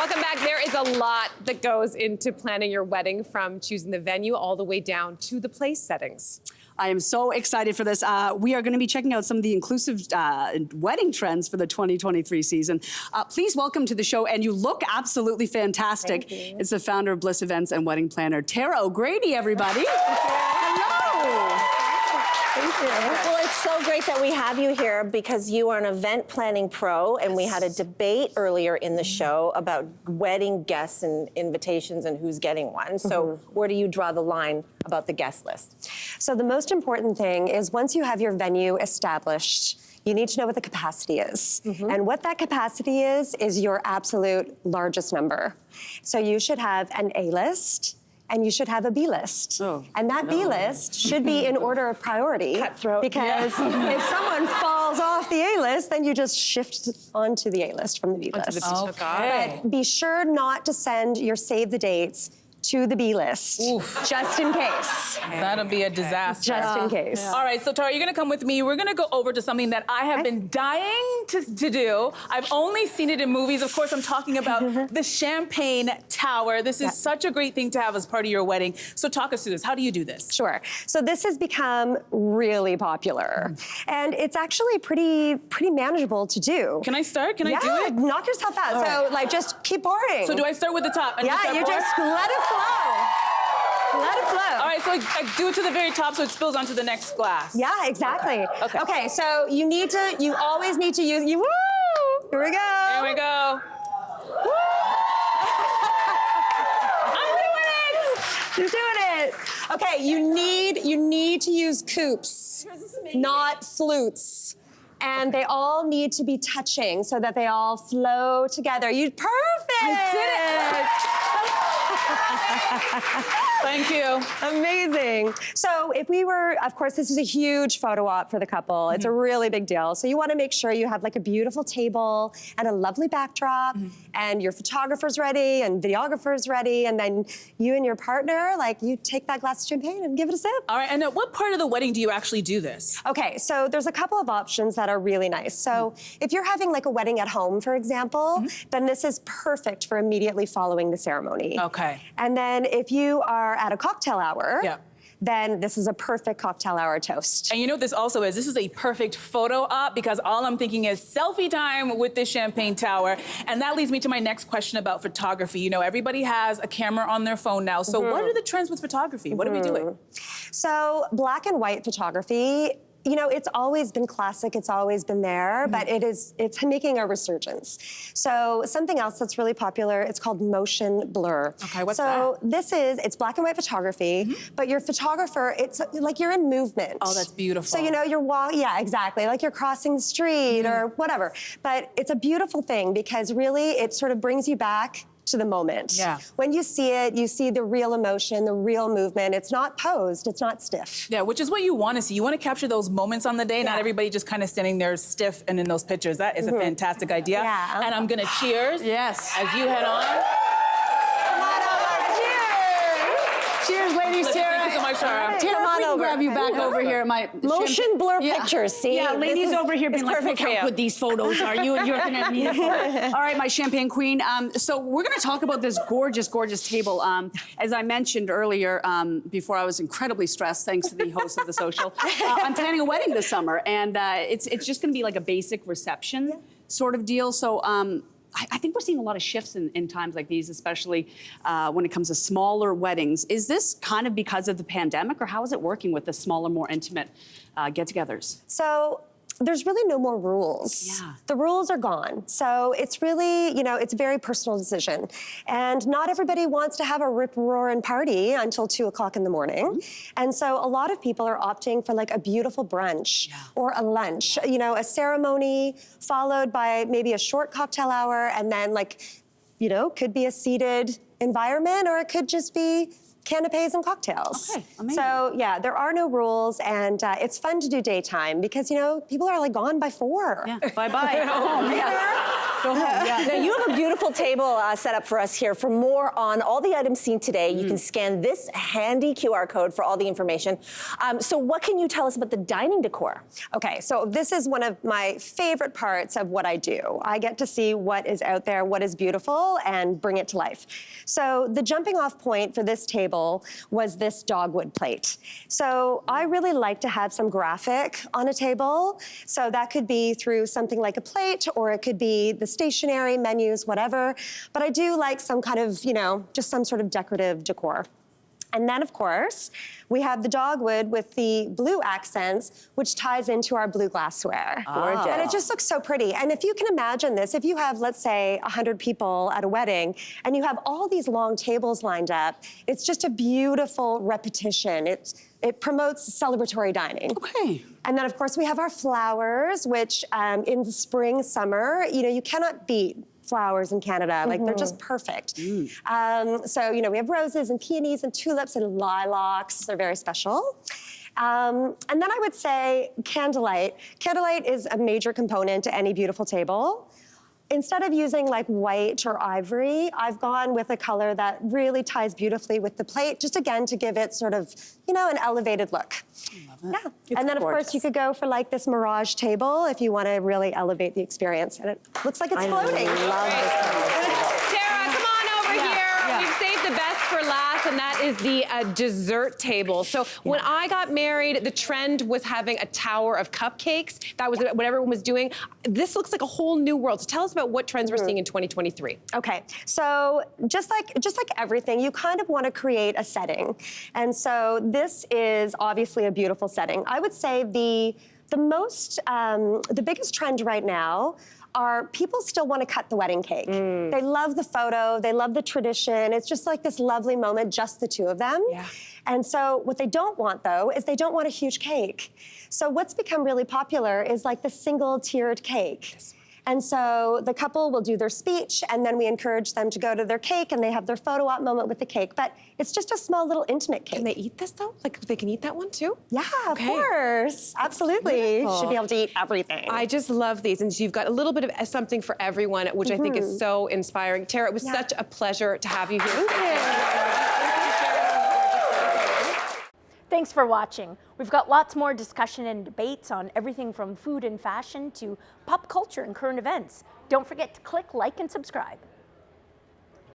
Welcome back. There is a lot that goes into planning your wedding, from choosing the venue all the way down to the place settings. I am so excited for this. We are going to be checking out some of the inclusive wedding trends for the 2023 season. Please welcome to the show, and you look absolutely fantastic. It's the founder of Bliss Events and wedding planner, Tara O'Grady, everybody. Hello. Thank you. Well, it's so great that we have you here because you are an event planning pro, and we had a debate earlier in the show about wedding guests and invitations and who's getting one. So where do you draw the line about the guest list? So the most important thing is once you have your venue established, you need to know what the capacity is. And what that capacity is your absolute largest number. So you should have an A list, and you should have a B list. And that B list should be in order of priority. Cutthroat. Because if someone falls off the A list, then you just shift onto the A list from the B list. But be sure not to send your save the dates to the B list, just in case. That'll be a disaster. Just in case. All right, so Tara, you're gonna come with me. We're gonna go over to something that I have been dying to do. I've only seen it in movies. Of course, I'm talking about the champagne tower. This is such a great thing to have as part of your wedding. So talk us through this. How do you do this? Sure. So this has become really popular. And it's actually pretty manageable to do. Can I start? Can I do it? Knock yourself out. So like just keep pouring. So do I start with the top? And you just let it flow. Let it flow. All right, so I do it to the very top so it spills onto the next glass. Yeah, exactly. Okay. So you always need to use, woo! Here we go. There we go. Woo! I'm doing it! You're doing it. Okay, you need to use coupes, not flutes. And they all need to be touching so that they all flow together. Perfect! I did it! Thank you. Amazing. So if we were, of course, this is a huge photo op for the couple. It's a really big deal. So you want to make sure you have like a beautiful table and a lovely backdrop, and your photographer's ready and videographer's ready, and then you and your partner, like, you take that glass of champagne and give it a sip. All right, and at what part of the wedding do you actually do this? Okay, so there's a couple of options that are really nice. So if you're having like a wedding at home, for example, then this is perfect for immediately following the ceremony. Okay. And then if you are at a cocktail hour, then this is a perfect cocktail hour toast. And you know what this also is? This is a perfect photo op because all I'm thinking is selfie time with this champagne tower. And that leads me to my next question about photography. You know, everybody has a camera on their phone now. So what are the trends with photography? What are we doing? So black and white photography, you know, it's always been classic, it's always been there, but it's making a resurgence. So something else that's really popular, it's called motion blur. Okay, what's that? So it's black and white photography, but your photographer, it's like you're in movement. Oh, that's beautiful. So, you know, you're exactly, like you're crossing the street or whatever. But it's a beautiful thing because really it sort of brings you back to the moment. Yeah. When you see it, you see the real emotion, the real movement. It's not posed, it's not stiff. Yeah, which is what you want to see. You want to capture those moments on the day, not everybody just kind of standing there stiff and in those pictures. That is a fantastic idea. Yeah. And I'm gonna cheers. Yes. As you head on. Come on over, cheers! Cheers, ladies. Tara. Thank you so much, Tara. Tara, Come on we can over. grab you back over here. My Motion blur pictures, see? Yeah, ladies over here being like, look how good these photos are. You're gonna need it for it. All right, my champagne queen. So we're gonna talk about this gorgeous, gorgeous table. As I mentioned earlier, before I was incredibly stressed, thanks to the host of The Social, I'm planning a wedding this summer, and it's just gonna be like a basic reception sort of deal. So I think we're seeing a lot of shifts in times like these, especially when it comes to smaller weddings. Is this kind of because of the pandemic, or how is it working with the smaller, more intimate get-togethers? So there's really no more rules. Yeah. The rules are gone. So it's really, you know, it's a very personal decision. And not everybody wants to have a rip-roaring party until 2 o'clock in the morning. And so a lot of people are opting for like a beautiful brunch or a lunch, you know, a ceremony followed by maybe a short cocktail hour, and then like, you know, could be a seated environment, or it could just be canapes and cocktails. Okay, amazing. So yeah, there are no rules, and it's fun to do daytime because people are like gone by 4. Yeah, bye-bye. Go home, yeah. Go home, yeah. Now, you have a beautiful table set up for us here. For more on all the items seen today, you can scan this handy QR code for all the information. So what can you tell us about the dining decor? Okay, so this is one of my favorite parts of what I do. I get to see what is out there, what is beautiful, and bring it to life. So the jumping off point for this table was this dogwood plate. So I really like to have some graphic on a table. So that could be through something like a plate, or it could be the stationery, menus, whatever. But I do like some kind of, just some sort of decorative decor. And then, of course, we have the dogwood with the blue accents, which ties into our blue glassware. Gorgeous. And it just looks so pretty. And if you can imagine this, if you have, let's say, 100 people at a wedding, and you have all these long tables lined up, it's just a beautiful repetition. It promotes celebratory dining. Okay. And then, of course, we have our flowers, which in the spring, summer, you cannot beat flowers in Canada. Like, they're just perfect. So, we have roses and peonies and tulips and lilacs. They're very special. And then I would say candlelight. Candlelight is a major component to any beautiful table. Instead of using like white or ivory, I've gone with a color that really ties beautifully with the plate, just again to give it sort of, an elevated look. I love it. Yeah. And then, of course, you could go for like this mirage table if you want to really elevate the experience. And it looks like it's floating. I love this kind of table. Tara, come on over here. yeah. We've saved the best for last, and that is the dessert table. So when I got married, the trend was having a tower of cupcakes. That was what everyone was doing. This looks like a whole new world. So tell us about what trends we're seeing in 2023. Okay, so just like everything, you kind of want to create a setting. And so this is obviously a beautiful setting. I would say the biggest trend right now are people still want to cut the wedding cake. They love the photo, they love the tradition. It's just like this lovely moment, just the two of them. Yeah. And so what they don't want, though, is they don't want a huge cake. So what's become really popular is like the single tiered cake. Yes. And so the couple will do their speech, and then we encourage them to go to their cake, and they have their photo op moment with the cake. But it's just a small little intimate cake. Can they eat this though? Like they can eat that one too? Yeah, Okay. of course. Absolutely. Beautiful. Should be able to eat everything. I just love these. And so you've got a little bit of something for everyone, which I think is so inspiring. Tara, it was such a pleasure to have you here. Thanks for watching. We've got lots more discussion and debates on everything from food and fashion to pop culture and current events. Don't forget to click like and subscribe.